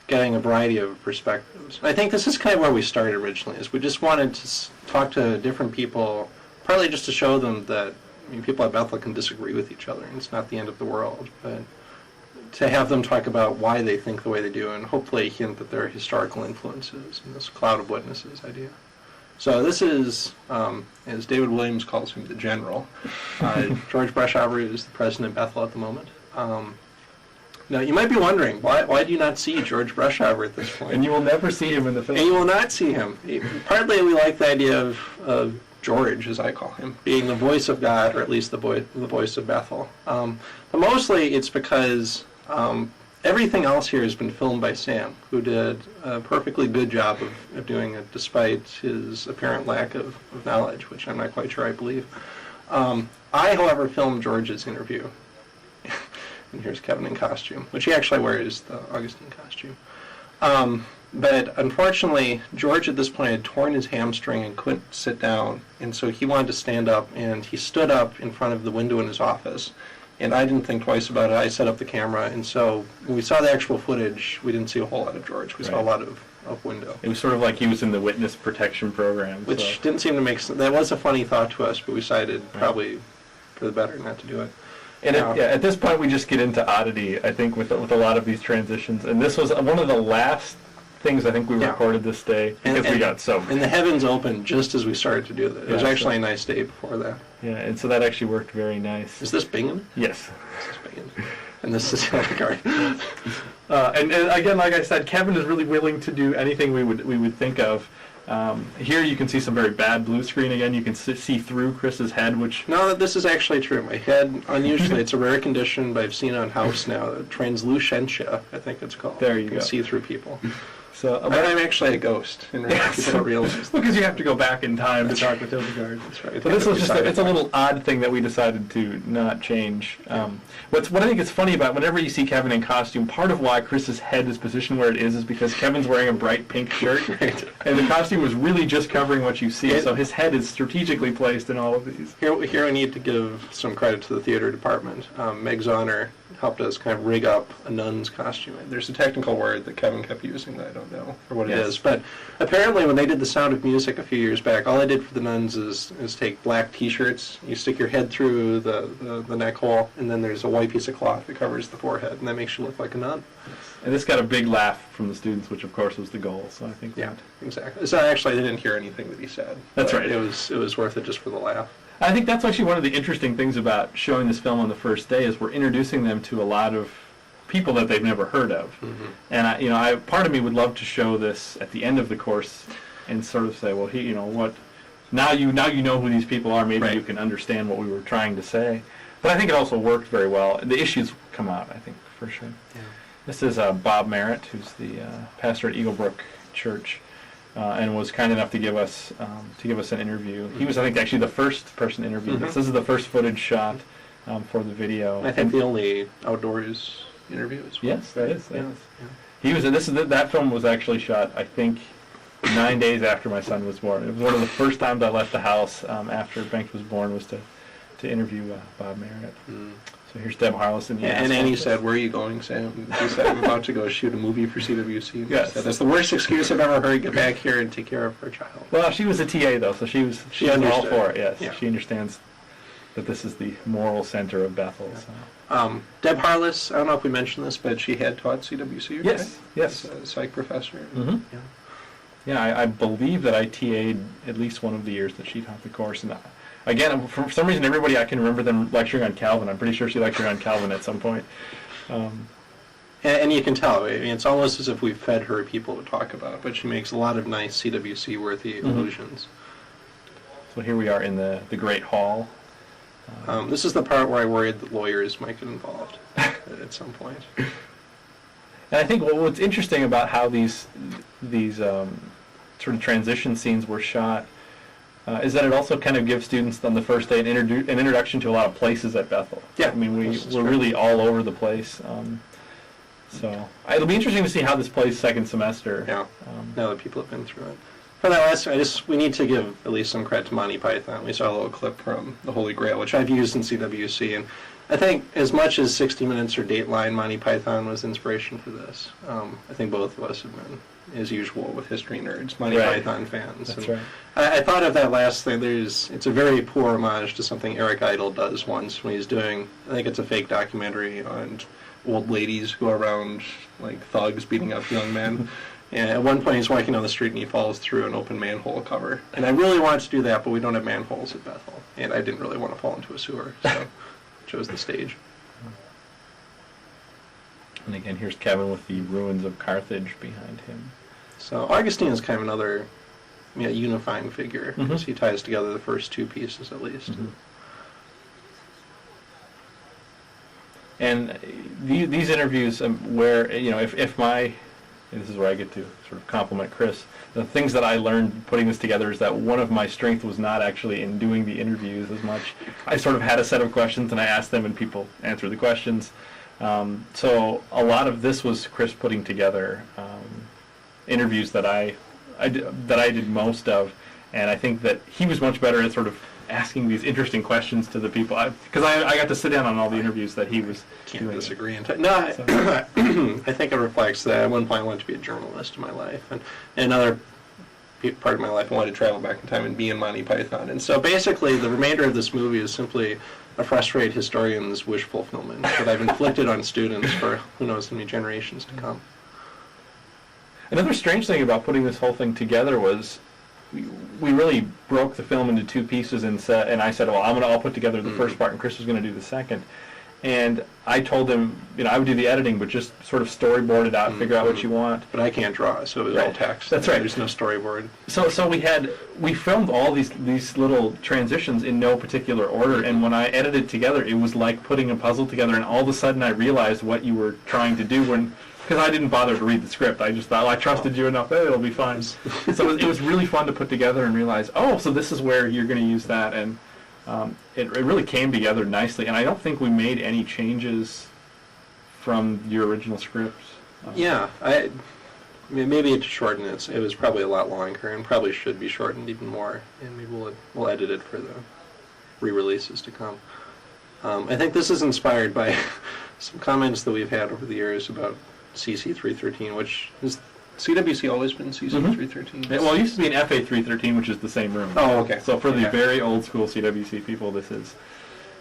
getting a variety of perspectives. I think this is kind of where we started originally, is we just wanted to talk to different people, partly just to show them that people at Bethel can disagree with each other, and it's not the end of the world, but to have them talk about why they think the way they do, and hopefully hint that there are historical influences in this cloud of witnesses idea. So this is, as David Williams calls him, the general. George Breshover is the president of Bethel at the moment. Now, you might be wondering, why do you not see George Breshover at this point? And you will never see him in the film. And you will not see him. Partly we like the idea of George, as I call him, being the voice of God, or at least the voice of Bethel. But mostly it's because everything else here has been filmed by Sam, who did a perfectly good job of doing it, despite his apparent lack of knowledge, which I'm not quite sure I believe. I, however, filmed George's interview. And here's Kevin in costume, which he actually wears the Augustine costume. But unfortunately, George at this point had torn his hamstring and couldn't sit down, and so he wanted to stand up, and he stood up in front of the window in his office. And I didn't think twice about it. I set up the camera, and so when we saw the actual footage, we didn't see a whole lot of George. We saw a lot of window. It was sort of like he was in the witness protection program. Which didn't seem to make sense. That was a funny thought to us, but we decided probably for the better not to do it. And at this point, we just get into oddity, I think, with a lot of these transitions. And this was one of the last things I think we recorded this day, because we got so... And the heavens opened just as we started to do that. It was actually a nice day before that. Yeah, and so that actually worked very nice. Is this Bingham? Yes. This is Bingham. And this is Hildegard. And again, like I said, Kevin is really willing to do anything we would think of. Here you can see some very bad blue screen again. You can see through Chris's head, which... No, this is actually true. My head, unusually, it's a rare condition, but I've seen it on House now. Translucentia, I think it's called. There you go. go. See through people. So I'm actually a ghost. And people don't realize. Because you have to go back in time to talk with Hildegard. That's right. But this was it's a little odd thing that we decided to not change. What I think is funny about whenever you see Kevin in costume, part of why Chris's head is positioned where it is because Kevin's wearing a bright pink shirt. Right. And the costume was really just covering what you see, so his head is strategically placed in all of these. Here we need to give some credit to the theater department. Meg Zahner helped us kind of rig up a nun's costume. There's a technical word that Kevin kept using that I don't know for what it Yes. is. But apparently when they did The Sound of Music a few years back, all I did for the nuns is take black T-shirts, you stick your head through the neck hole, and then there's a white piece of cloth that covers the forehead, and that makes you look like a nun. And this got a big laugh from the students, which of course was the goal. So I think Yeah, exactly. So actually I didn't hear anything that he said. That's but right. It was worth it just for the laugh. I think that's actually one of the interesting things about showing this film on the first day is we're introducing them to a lot of people that they've never heard of. Mm-hmm. And part of me would love to show this at the end of the course and sort of say, well, now you know who these people are. Maybe Right. you can understand what we were trying to say. But I think it also worked very well. The issues come out, I think, for sure. Yeah. This is Bob Merritt, who's the pastor at Eaglebrook Church, and was kind enough to give us an interview. He was, I think, actually the first person interviewed. Mhm. This is the first footage shot for the video. I think the only outdoors interview as well. Yes, that is. That Yeah. is. He was. That film was actually shot, I think, 9 days after my son was born. It was one of the first times I left the house after Banks was born was to interview Bob Merritt. Mm. So here's Deb Harless in the And Annie asphalt. said, "Where are you going, Sam?" He said, "I'm about to go shoot a movie for CWC." And Yes. he said, "That's the worst excuse I've ever heard. Get back here and take care of her child." Well, she was a TA though, so she was all understood. for it. Yes, Yeah. she understands that this is the moral center of Bethel. So. Deb Harless, I don't know if we mentioned this, but she had taught CWC. Right? Yes, yes. As a psych professor. Mhm. Yeah. Yeah, I believe that I TA'd at least one of the years that she taught the course. And again, for some reason, everybody I can remember them lecturing on Calvin. I'm pretty sure she lectured on Calvin at some point. And you can tell, I mean, it's almost as if we've fed her people to talk about, but she makes a lot of nice CWC-worthy allusions. So here we are in the Great Hall. This is the part where I worried that lawyers might get involved at some point. And I think what's interesting about how these sort of transition scenes were shot is that it also kind of gives students on the first day an introduction to a lot of places at Bethel. Yeah, I mean, this is we're true. really all over the place. So it'll be interesting to see how this plays second semester. Yeah, now that people have been through it. For that last, we need to give at least some credit to Monty Python. We saw a little clip from The Holy Grail, which I've used in CWC, and I think as much as 60 Minutes or Dateline, Monty Python was inspiration for this. I think both of us have been, as usual with history nerds, Monty Right. Python fans. That's And right. I thought of that last thing. It's a very poor homage to something Eric Idle does once when he's doing, I think it's a fake documentary on old ladies who are around like thugs beating up young men. And at one point he's walking down the street and he falls through an open manhole cover. And I really wanted to do that, but we don't have manholes at Bethel. And I didn't really want to fall into a sewer, so chose the stage. And again, here's Kevin with the ruins of Carthage behind him. So Augustine is kind of another unifying figure, because Mhm. he ties together the first two pieces at least. Mhm. And these interviews, where if and this is where I get to sort of compliment Chris, the things that I learned putting this together is that one of my strengths was not actually in doing the interviews as much. I sort of had a set of questions and I asked them and people answered the questions. So a lot of this was Chris putting together interviews that I did most of, and I think that he was much better at sort of asking these interesting questions to the people, because I got to sit in on all the interviews that he was Can't doing. disagree. No, I think it reflects that at one point I wanted to be a journalist in my life, and another part of my life I wanted to travel back in time and be in Monty Python. And so basically the remainder of this movie is simply a frustrated historian's wish fulfillment that I've inflicted on students for who knows how many generations to come. Another strange thing about putting this whole thing together was we really broke the film into two pieces and I said, well, I'll put together the first part and Chris was going to do the second. And I told him, I would do the editing, but just sort of storyboard it out, figure out what you want. But I can't draw, so it was all Right. text. That's right. There's no storyboard. So we filmed all these little transitions in no particular order, and when I edited together, it was like putting a puzzle together, and all of a sudden I realized what you were trying to do because I didn't bother to read the script. I just thought, I trusted you enough, it'll be fine. So it was really fun to put together and realize, so this is where you're going to use that, and it really came together nicely, and I don't think we made any changes from your original script. Yeah, maybe to shorten it, it was probably a lot longer and probably should be shortened even more, and maybe we'll edit it for the re-releases to come. I think this is inspired by some comments that we've had over the years about CC313, which is CWC always been CC313? Well, it used to be an FA 313, which is the same room. Oh, okay. So for the Okay. very old school CWC people, this is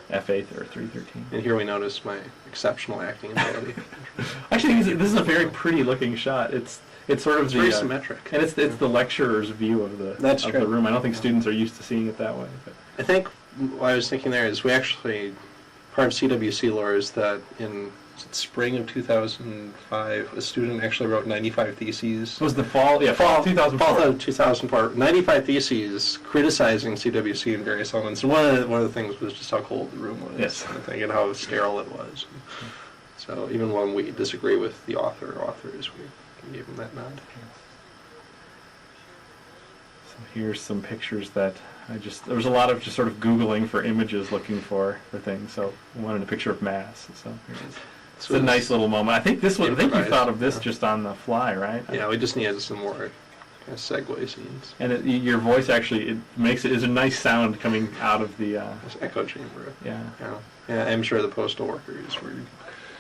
FA or 313. And here we notice my exceptional acting ability. Actually, this is a very pretty looking shot. It's sort of It's the very symmetric. and it's the lecturer's view of the That's of true. the room. I don't think students are used to seeing it that way. But. I think what I was thinking there is we actually, part of CWC lore is that in spring of 2005, a student actually wrote 95 theses. It was the fall 2004. Fall of 2004. 95 theses criticizing CWC in various elements. And one of the things was just how cold the room was. Yes. I think, and how sterile it was. So even when we disagree with the authors, we gave them that nod. So here's some pictures that there was a lot of just sort of Googling for images looking for things. So I wanted a picture of Mass. So here it is. It's a nice little moment. I think you thought of this just on the fly, right? Yeah, we just needed some more kind of segue scenes. And your voice actually is a nice sound coming out of the This echo chamber. yeah. Yeah, I'm sure the postal workers were.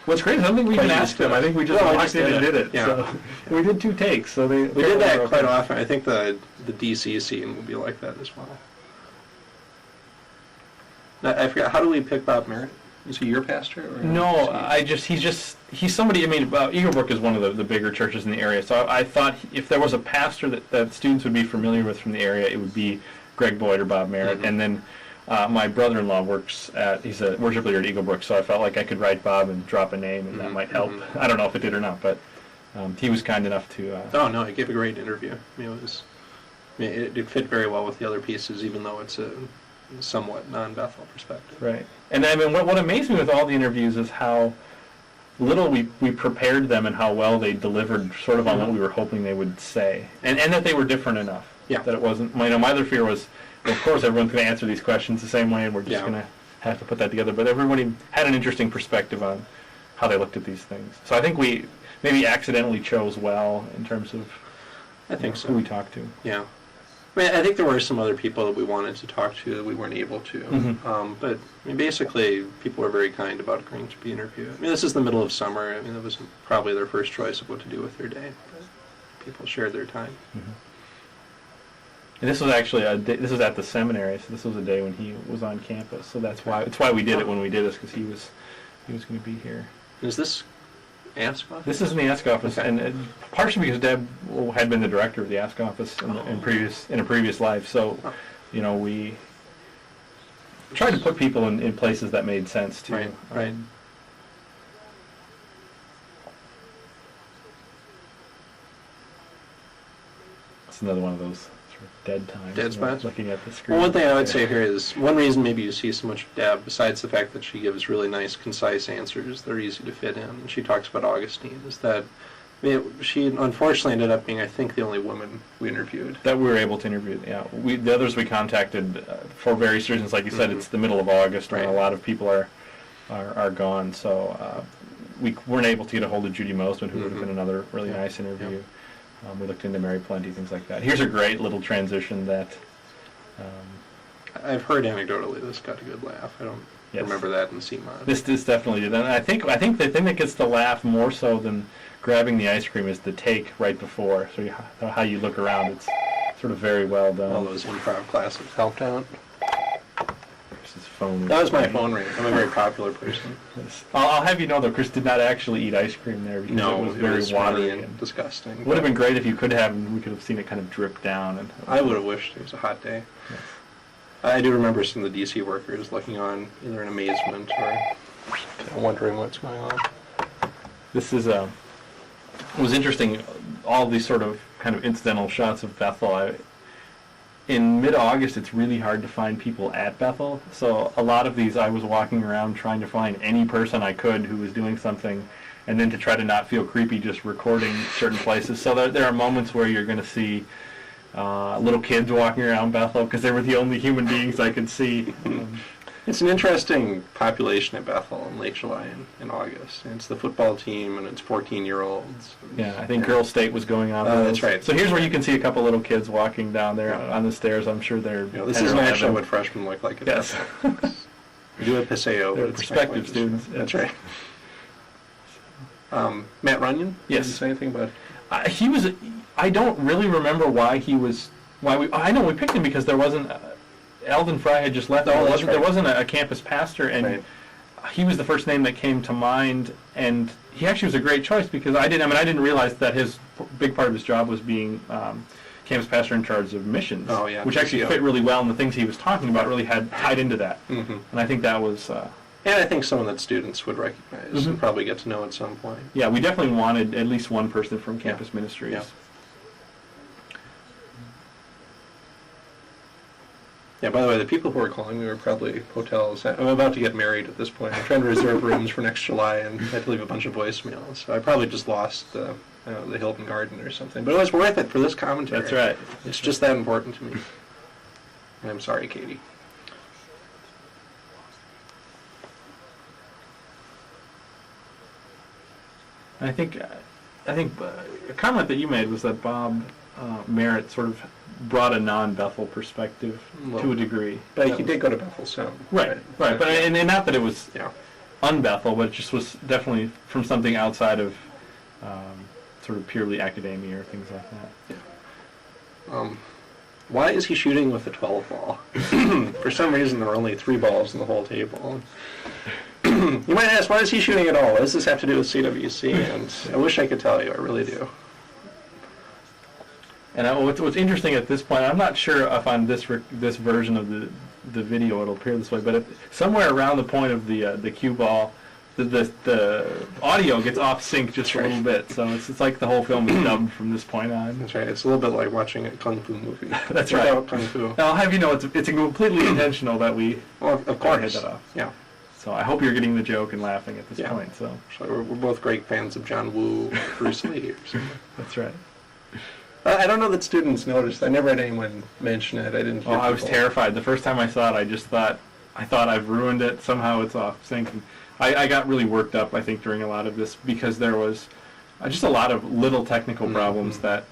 What's great is I don't think we even Quite asked used to them. it. I think we just No, we walked just in did and it. did it. Yeah. So we did 2 takes. So We did that were quite okay. often. I think the DC scene will be like that as well. Now, I forgot, how do we pick Bob Merritt? Is he your pastor? Or No, is he- he's somebody. I mean, Eaglebrook is one of the bigger churches in the area. So I thought if there was a pastor that students would be familiar with from the area, it would be Greg Boyd or Bob Merritt. Mhm. And then my brother-in-law he's a worship leader at Eaglebrook, so I felt like I could write Bob and drop a name, and that Mhm, might help. mhm. I don't know if it did or not, but he was kind enough to. Oh, no, he gave a great interview. I mean, it fit very well with the other pieces, even though it's a somewhat non-Bethel perspective. Right. And I mean, what amazed me with all the interviews is how little we prepared them and how well they delivered sort of on what we were hoping they would say. And that they were different enough. Yeah. That it wasn't, my other fear was, well, of course everyone's going to answer these questions the same way and we're just Yeah. going to have to put that together. But everybody had an interesting perspective on how they looked at these things. So I think we maybe accidentally chose well in terms of I think who we so. talked to. Yeah. I mean, I think there were some other people that we wanted to talk to that we weren't able to. Mhm. But I mean, basically, people were very kind about agreeing to be interviewed. I mean, this is the middle of summer. I mean, that was probably their first choice of what to do with their day. But people shared their time. And this was actually this was at the seminary, so this was a day when he was on campus. So it's why we did it when we did this, because he was going to be here. Is this Ask Office? This is in the Ask Office, Okay. and partially because Deb had been the director of the Ask Office in a previous life. So, we tried to put people in places that made sense too. Right, right. It's another one of those sort of dead times. Dead spots? Looking at the screen. Well, one thing I would say here is, one reason maybe you see so much of Deb, besides the fact that she gives really nice, concise answers that are easy to fit in, and she talks about Augustine, is that she unfortunately ended up being, I think, the only woman we interviewed. That we were able to interview, yeah. The others we contacted for various reasons, like you said, it's the middle of August, Right. and a lot of people are gone, so we weren't able to get a hold of Judy Mosman, who would have been another really Yeah. nice interview. We looked into Mary Plenty, things like that. Here's a great little transition that... I've heard anecdotally this got a good laugh. I don't Yes. remember that in CMOD. This definitely did, and I think the thing that gets the laugh more so than grabbing the ice cream is the take right before. So how you look around, it's sort of very well done. All those improv classes helped out. There's his phone. That was my phone ring. I'm a very popular person. Yes. I'll have you know though, Chris did not actually eat ice cream there because No, it was very watery and and disgusting. it would have been great if you could have, and we could have seen it kind of drip down. And I would have wished it was a hot day. Yes. I do remember some of the DC workers looking on either in amazement or wondering what's going on. This is it was interesting. All these sort of kind of incidental shots of Bethel. In mid-August, it's really hard to find people at Bethel. So a lot of these, I was walking around trying to find any person I could who was doing something, and then to try to not feel creepy, just recording certain places. So there are moments where you're going to see little kids walking around Bethel because they were the only human beings I could see. It's an interesting population at Bethel in Lake July in August. It's the football team and it's 14-year-olds. Yeah, I think Girls State was going on. Oh, that's right. So here's where you can see a couple little kids walking down there on the stairs. I'm sure they're. This 10 or isn't actually 11. what freshmen look like at Yes. Bethel. We do a Paseo. They're but it's prospective not quite students. as- That's right. Matt Runyon? Yes. Did you say anything about? He was. I don't really remember why he was. Why we? I know we picked him because there wasn't. Eldon Fry had just left. Oh, that's right. There wasn't a campus pastor, and Right. he was the first name that came to mind. And he actually was a great choice because I didn't realize that his big part of his job was being campus pastor in charge of missions. Oh, yeah. Which actually Yeah. fit really well, and the things he was talking about really had tied into that. Mm-hmm. And I think that was. And I think someone that students would recognize and Mhm. probably get to know at some point. Yeah, we definitely wanted at least one person from campus ministries. Yeah. Yeah, by the way, the people who are calling me were probably hotels. I'm about to get married at this point. I'm trying to reserve rooms for next July, and I had to leave a bunch of voicemails. So I probably just lost the Hilton Garden or something. But it was worth it for this commentary. That's right. It's just that important to me. And I'm sorry, Katie. I think a comment that you made was that Bob Merritt sort of brought a non-Bethel perspective to a degree. But he did go to Bethel Sound. Right. But and not that it was Yeah. un-Bethel, but it just was definitely from something outside of sort of purely academia or things like that. Why is he shooting with a 12 ball? For some reason, there were only 3 balls in the whole table. You might ask, why is he shooting at all? What does this have to do with CWC? And I wish I could tell you. I really do. And what's interesting at this point, I'm not sure if on this version of the video it'll appear this way, but somewhere around the point of the cue ball, the audio gets off sync just a little bit. So it's like the whole film is dubbed from this point on. That's right. It's a little bit like watching a kung fu movie. That's Without right. Kung fu. Now, I'll have you know it's completely intentional that we Well, of had course. that off. Yeah. So I hope you're getting the joke and laughing at this Yeah. point. So So we're both great fans of John Woo, Bruce Lee. Or something. that's right. I don't know that students noticed. I never had anyone mention it. I didn't hear Oh, I was people- terrified. The first time I saw it, I just thought I've ruined it. Somehow it's off sync. And I got really worked up, I think, during a lot of this because there was just a lot of little technical problems that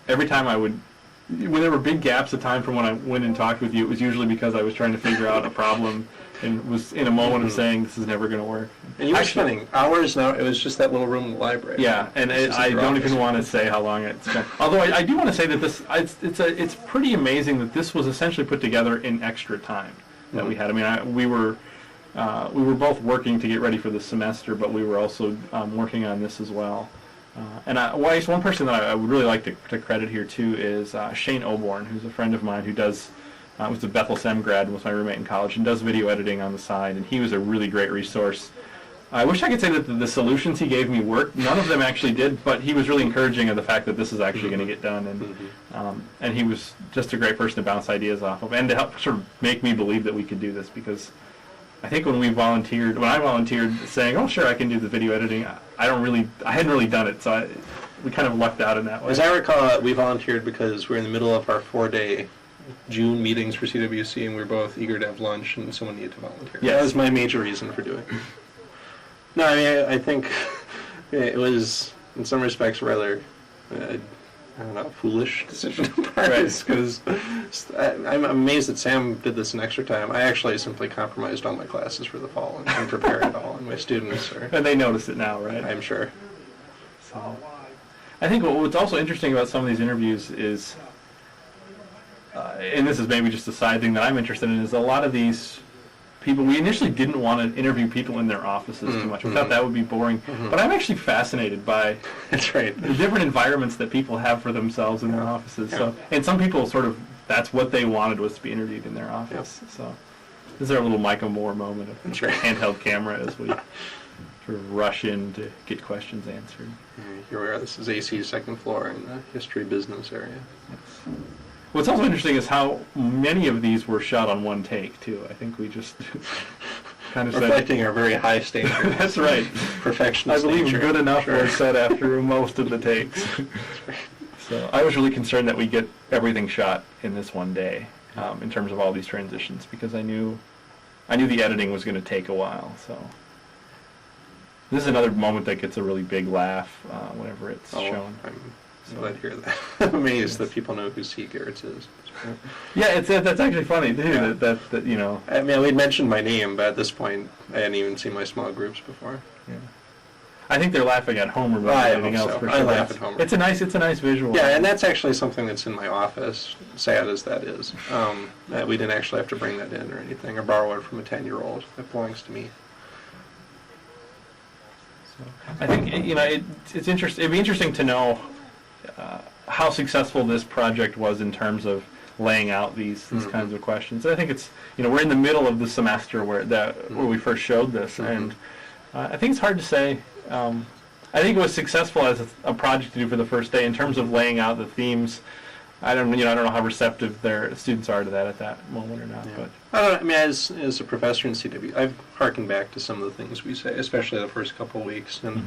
every time when there were big gaps of time from when I went and talked with you, it was usually because I was trying to figure out a problem and was in a moment of saying this is never going to work. And you were Actually- spending hours now. It was just that little room in the library. Yeah, and This is I your don't office. even want to say how long it's been. Although I do want to say that it's pretty amazing that this was essentially put together in extra time that we had. I mean, we were both working to get ready for the semester, but we were also working on this as well. One person that I would really like to credit here too is Shane Oborn, who's a friend of mine who was a Bethel Sem grad and was my roommate in college and does video editing on the side, and he was a really great resource. I wish I could say that the solutions he gave me worked. None of them actually did, but he was really encouraging of the fact that this is actually going to get done, and he was just a great person to bounce ideas off of and to help sort of make me believe that we could do this, because I think when I volunteered saying, oh sure, I can do the video editing, I hadn't really done it, so we kind of lucked out in that way. As I recall, we volunteered because we're in the middle of our 4-day June meetings for CWC, and we were both eager to have lunch, and someone needed to volunteer. Yes. That was my major reason for doing it. No, I mean, I think it was, in some respects, rather, I don't know, foolish decision of ours, because I'm amazed that Sam did this in extra time. I actually simply compromised all my classes for the fall and didn't prepare at all, and my students are, And they notice it now, right? I'm sure. So, I think what's also interesting about some of these interviews is, and this is maybe just a side thing that I'm interested in, is a lot of these people, we initially didn't want to interview people in their offices too much. We thought that would be boring. But I'm actually fascinated by That's right. the different environments that people have for themselves in their offices. So, and some people sort of, that's what they wanted, was to be interviewed in their office. So this is our little Micah Moore moment of That's right. handheld camera as we sort of rush in to get questions answered. Here we are. This is AC's second floor in the history business area. What's also interesting is how many of these were shot on one take, too. I think we just kind of said... Reflecting our very high standards. That's right. Perfectionist I believe nature. good enough Sure. was said after most of the takes. So I was really concerned that we get everything shot in this one day, in terms of all these transitions, because I knew the editing was going to take a while. So this is another moment that gets a really big laugh whenever it's shown. I'm glad to hear that. I'm amazed that people know who C. Garrett's is. Yeah, that's actually funny too. Yeah. That you know. I mean, we'd mentioned my name, but at this point, I hadn't even seen my small groups before. Yeah. I think they're laughing at Homer more I than anything hope else. so. For I sure. laugh at Homer. It's a nice visual. Yeah, and that's actually something that's in my office, sad as that is. We didn't actually have to bring that in or anything, or borrow it from a 10-year-old. It belongs to me. I think it's interesting. It'd be interesting to know how successful this project was in terms of laying out these kinds of questions. I think it's we're in the middle of the semester where we first showed this, and I think it's hard to say. I think it was successful as a project to do for the first day in terms of laying out the themes. I don't know how receptive their students are to that at that moment or not. Yeah. But I don't know, I mean, as a professor in CW, I've harkened back to some of the things we say, especially the first couple of weeks. And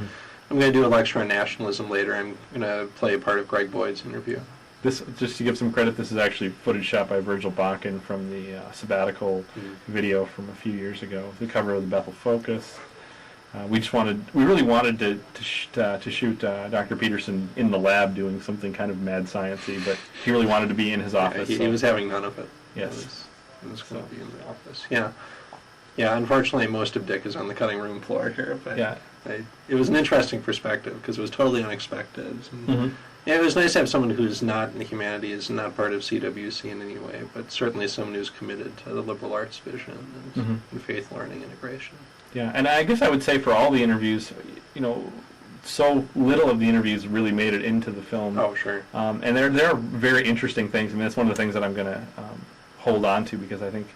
I'm going to do a lecture on nationalism later. I'm going to play a part of Greg Boyd's interview. this, just to give some credit, this is actually footage shot by Virgil Bakken from the sabbatical video from a few years ago. The cover of the Bethel Focus. We really wanted to shoot Dr. Peterson in the lab doing something kind of mad sciencey, but he really wanted to be in his office. He was having none of it. Yes. It was going to be in the office. Yeah. Yeah, unfortunately, most of Dick is on the cutting room floor here. But Yeah. it was an interesting perspective because it was totally unexpected. And Mhm. yeah, it was nice to have someone who's not in the humanities and not part of CWC in any way, but certainly someone who's committed to the liberal arts vision and faith learning integration. Yeah, and I guess I would say for all the interviews, so little of the interviews really made it into the film. Oh, sure. And there are very interesting things. I mean, that's one of the things that I'm going to hold on to because I think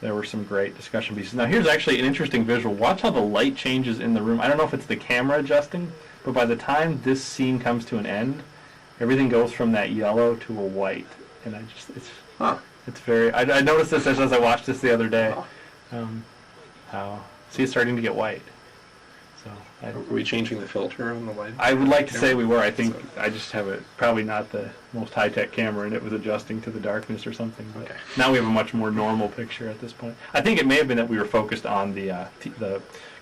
there were some great discussion pieces. Now, here's actually an interesting visual. Watch how the light changes in the room. I don't know if it's the camera adjusting, but by the time this scene comes to an end, everything goes from that yellow to a white. And it's very... I noticed this as I watched this the other day. See, it's starting to get white. So Are we changing the filter on the light? I would like to say we were. I think I just have probably not the most high-tech camera, and it was adjusting to the darkness or something. But Okay. now we have a much more normal picture at this point. I think it may have been that we were focused on the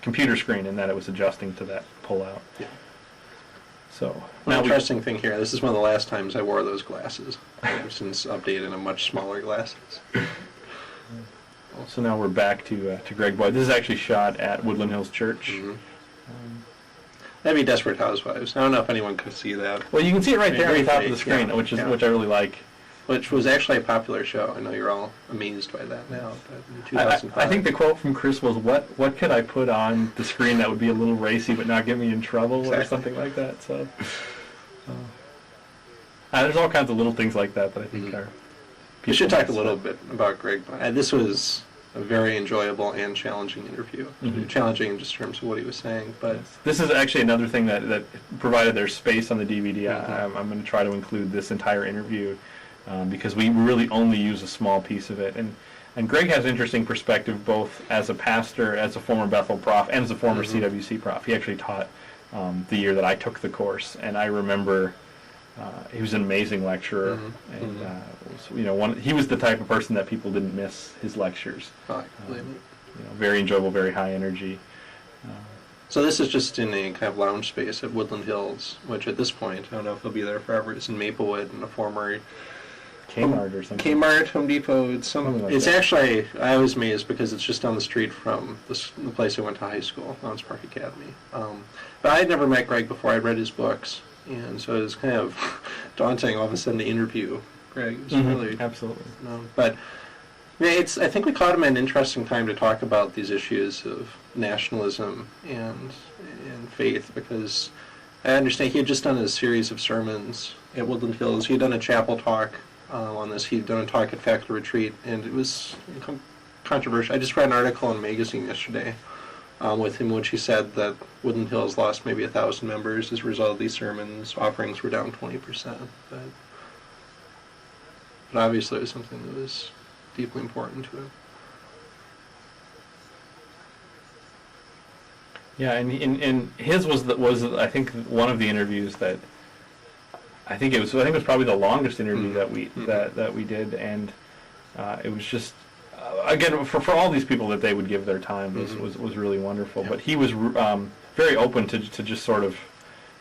computer screen and that it was adjusting to that pull-out. Yeah. So One now interesting thing here, this is one of the last times I wore those glasses. I've since updated to much smaller glasses. So now we're back to Greg Boyd. This is actually shot at Woodland Hills Church. That'd be Desperate Housewives. I don't know if anyone could see that. Well, you can see it right there on the Very top of the fake, screen, yeah, which yeah. I really like. Which was actually a popular show. I know you're all amazed by that now, but in 2005. I think the quote from Chris was, "What could I put on the screen that would be a little racy but not get me in trouble," or Exactly. something like that. So there's all kinds of little things like that I think are. We should people talk a little bit about Greg. This was a very enjoyable and challenging interview. Challenging in just terms of what he was saying, but This is actually another thing that provided their space on the DVD. I'm going to try to include this entire interview because we really only use a small piece of it. And Greg has an interesting perspective both as a pastor, as a former Bethel prof, and as a former CWC prof. He actually taught the year that I took the course, and I remember he was an amazing lecturer, and he was the type of person that people didn't miss his lectures. I believe it. Very enjoyable, very high energy. So this is just in a kind of lounge space at Woodland Hills, which at this point, I don't know if he'll be there forever. It's in Maplewood, in a former Kmart or something. Kmart, Home Depot. It's Something like it's that. actually, I was amazed because it's just down the street from the place I went to high school, Mounts Park Academy. But I had never met Greg before. I'd read his books, and so it was kind of daunting all of a sudden to interview Greg. It was really Absolutely. But yeah, I think we caught him at an interesting time to talk about these issues of nationalism and faith, because I understand he had just done a series of sermons at Woodland Hills. He had done a chapel talk on this. He'd done a talk at Faculty Retreat, and it was controversial. I just read an article in a magazine yesterday with him, which he said that Woodland Hills lost maybe 1,000 members as a result of these sermons. Offerings were down 20%. But obviously it was something that was deeply important to him. Yeah, and his was I think one of the interviews that I think it was probably the longest interview that we did, and it was just again for all these people that they would give their time was really wonderful. But he was very open to just sort of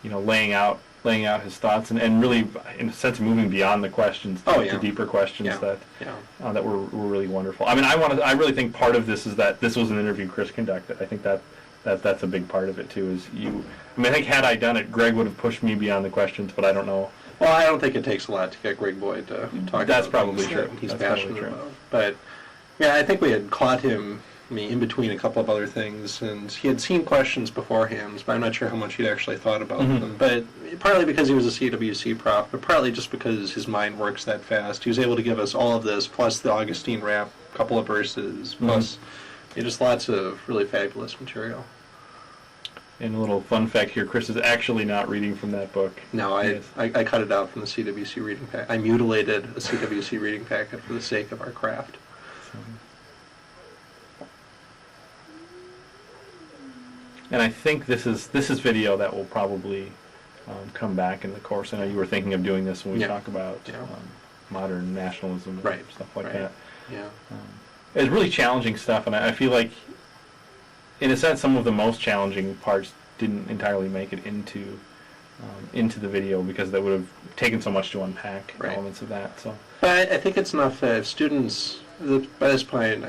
laying out his thoughts and really in a sense moving beyond the questions to deeper questions that were really wonderful. I mean, I really think part of this is that this was an interview Chris conducted. I think that that's a big part of it too. Is you? I mean, I think had I done it, Greg would have pushed me beyond the questions, but I don't know. Well, I don't think it takes a lot to get Greg Boyd to talk That's about probably things true. that he's That's probably passionate true. about. But yeah, I think we had caught him, I mean, in between a couple of other things, and he had seen questions beforehand, but I'm not sure how much he'd actually thought about Mhm. them. But partly because he was a CWC prof, but partly just because his mind works that fast. He was able to give us all of this, plus the Augustine rap, a couple of verses, plus just lots of really fabulous material. And a little fun fact here: Chris is actually not reading from that book. No, Yes. I cut it out from the CWC reading packet. I mutilated a CWC reading packet for the sake of our craft. And I think this is video that will probably come back in the course. I know you were thinking of doing this when we Yeah. talk about Yeah. modern nationalism and Right. stuff like Right. that. Yeah. It's really challenging stuff, and I feel like, in a sense, some of the most challenging parts didn't entirely make it into the video because they would have taken so much to unpack Right. elements of that. So But I think it's enough that if students, by this point,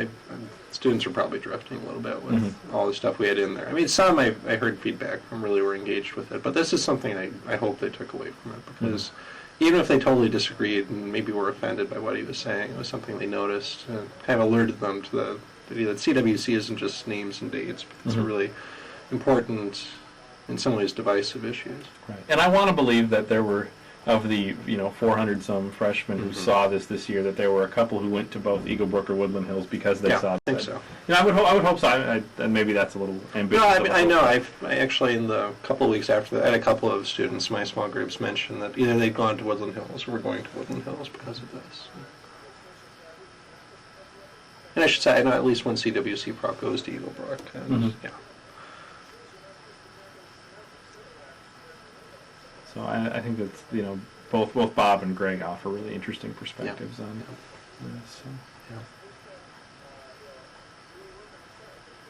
students are probably drifting a little bit with all the stuff we had in there. I mean, some I heard feedback from really were engaged with it, but this is something I hope they took away from it because even if they totally disagreed and maybe were offended by what he was saying, it was something they noticed and kind of alerted them to the idea that CWC isn't just names and dates, but it's a really important, in some ways, divisive issues. right. And I want to believe that there were, of the 400 some freshmen who saw this year, that there were a couple who went to both Eagle Brook or Woodland Hills because they Yeah, saw. I think that. so. You know, I would hope so. And maybe that's a little ambitious. No, I of mean, a I hope. know. I actually, in the couple of weeks after that, I had a couple of students in my small groups mention that either they'd gone to Woodland Hills or were going to Woodland Hills because of this. And I should say, I know at least one CWC prop goes to Eagle Brook. And, yeah. So I think that's both Bob and Greg offer really interesting perspectives on this. So. Yeah.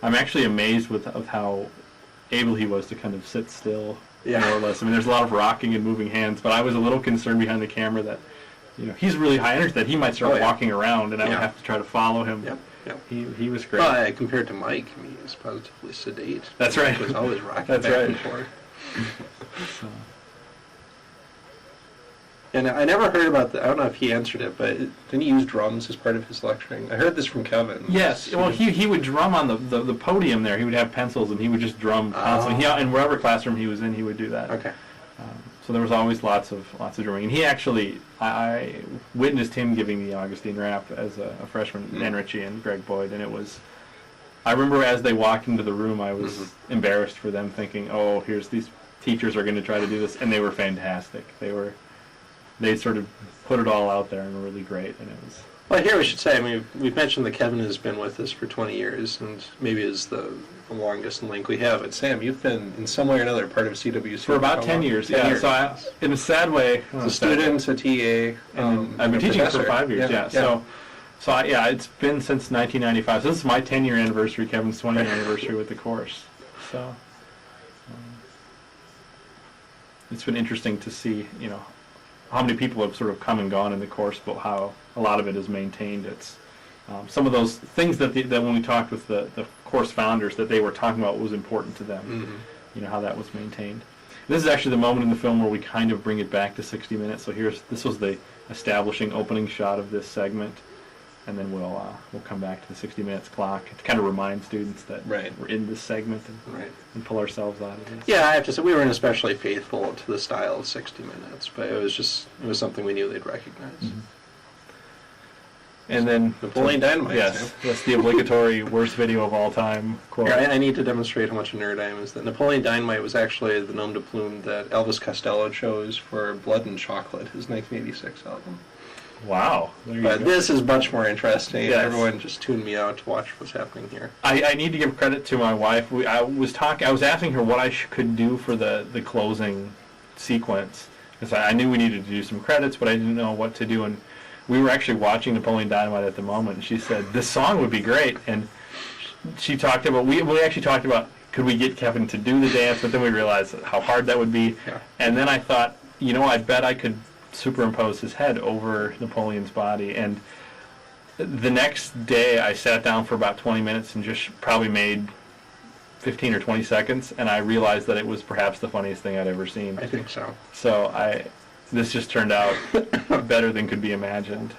I'm actually amazed of how able he was to kind of sit still, Yeah. more or less. I mean, there's a lot of rocking and moving hands, but I was a little concerned behind the camera that, he's really high energy, that he might start Oh, yeah. walking around, and I would Yeah. have to try to follow him. Yep. Yep. He was great. Well, compared to Mike, I mean, he was positively sedate. That's right. He was always rocking That's back right. and forth. So, And I never heard about I don't know if he answered it, but didn't he use drums as part of his lecturing? I heard this from Kevin. yes, well, he would drum on the podium there. He would have pencils, and he would just drum constantly. In wherever classroom he was in, he would do that. Okay. So there was always lots of drumming, and he actually, I witnessed him giving the Augustine rap as a freshman, and Richie and Greg Boyd, and it was. I remember as they walked into the room, I was embarrassed for them, thinking, "Oh, here's these teachers are going to try to do this," and they were fantastic. They sort of put it all out there and were really great, and it was. Well, here we should say, I mean, we've mentioned that Kevin has been with us for 20 years, and maybe is the longest link we have. But Sam, you've been in some way or another part of CWC For about how 10 long? years, 10 yeah. years. So in a sad way, As a student, a TA, and I've been a teaching professor. for 5 years. Yeah. So it's been since 1995. So this is my 10-year anniversary. Kevin's 20-year anniversary with the course. So it's been interesting to see, how many people have sort of come and gone in the course, but how a lot of it is maintained. It's some of those things that when we talked with the course founders, that they were talking about what was important to them. How that was maintained. This is actually the moment in the film where we kind of bring it back to 60 minutes. So this was the establishing opening shot of this segment, and then we'll come back to the 60 minutes clock to kind of remind students that Right. we're in this segment and pull ourselves out of this. Yeah, I have to say, we weren't especially faithful to the style of 60 Minutes, but it was something we knew they'd recognize. And then Napoleon Dynamite. Yes, Sam. that's the obligatory worst video of all time quote. Here, I need to demonstrate how much a nerd I am. Is that Napoleon Dynamite was actually the nom de plume that Elvis Costello chose for Blood and Chocolate, his 1986 album. Wow. There you But go. this is much more interesting. Yes. Everyone just tuned me out to watch what's happening here. I need to give credit to my wife. I was asking her what I could do for the closing sequence, because I knew we needed to do some credits, but I didn't know what to do. And we were actually watching Napoleon Dynamite at the moment, and she said this song would be great. And she talked about we actually talked about could we get Kevin to do the dance, but then we realized how hard that would be. Yeah. And then I thought, I bet I could superimpose his head over Napoleon's body. And the next day I sat down for about 20 minutes and just probably made 15 or 20 seconds, and I realized that it was perhaps the funniest thing I'd ever seen. I think so. So this just turned out better than could be imagined.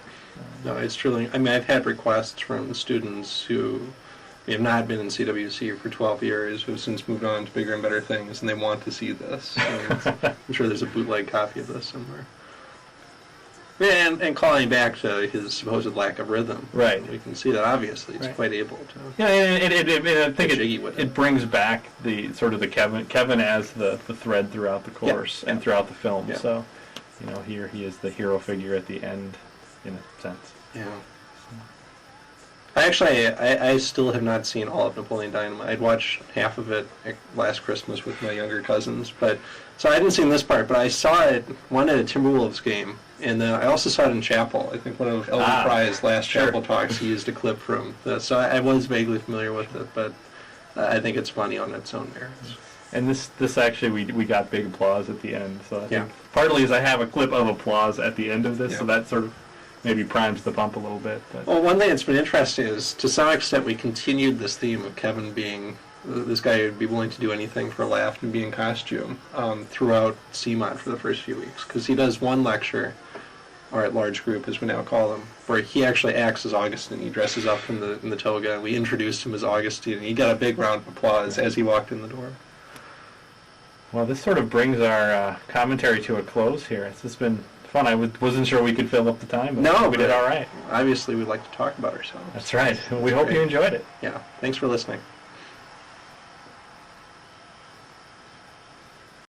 No, it's truly. I mean, I've had requests from students who have not been in CWC for 12 years, who have since moved on to bigger and better things, and they want to see this. And I'm sure there's a bootleg copy of this somewhere. And calling back to his supposed lack of rhythm. Right. We can see that obviously he's Right. quite able to. Yeah, and I think Get jiggy with it. it brings back the sort of the Kevin as the thread throughout the course Yeah. and throughout the film. Yeah. So, here he is the hero figure at the end, in a sense. Yeah. I still have not seen all of Napoleon Dynamite. I'd watched half of it last Christmas with my younger cousins, so I hadn't seen this part, but I saw it, one at a Timberwolves game, and then I also saw it in chapel. I think one of Elvin Fry's last sure. chapel talks, he used a clip from this, so I was vaguely familiar with it, but I think it's funny on its own merits. And this actually, we got big applause at the end. So I think Yeah. partly is I have a clip of applause at the end of this, so Yeah. that sort of maybe primes the pump a little bit. But. Well, one thing that's been interesting is, to some extent, we continued this theme of Kevin being this guy who'd be willing to do anything for a laugh and be in costume throughout CMOD for the first few weeks. Because he does one lecture, or at large group as we now call them, where he actually acts as Augustine. He dresses up in the toga, and we introduced him as Augustine, and he got a big round of applause as he walked in the door. Well, this sort of brings our commentary to a close here. It's just been fun. I wasn't sure we could fill up the time, but No, we did but all right. Obviously, we'd like to talk about ourselves. That's right. We hope you enjoyed it. Yeah. Thanks for listening.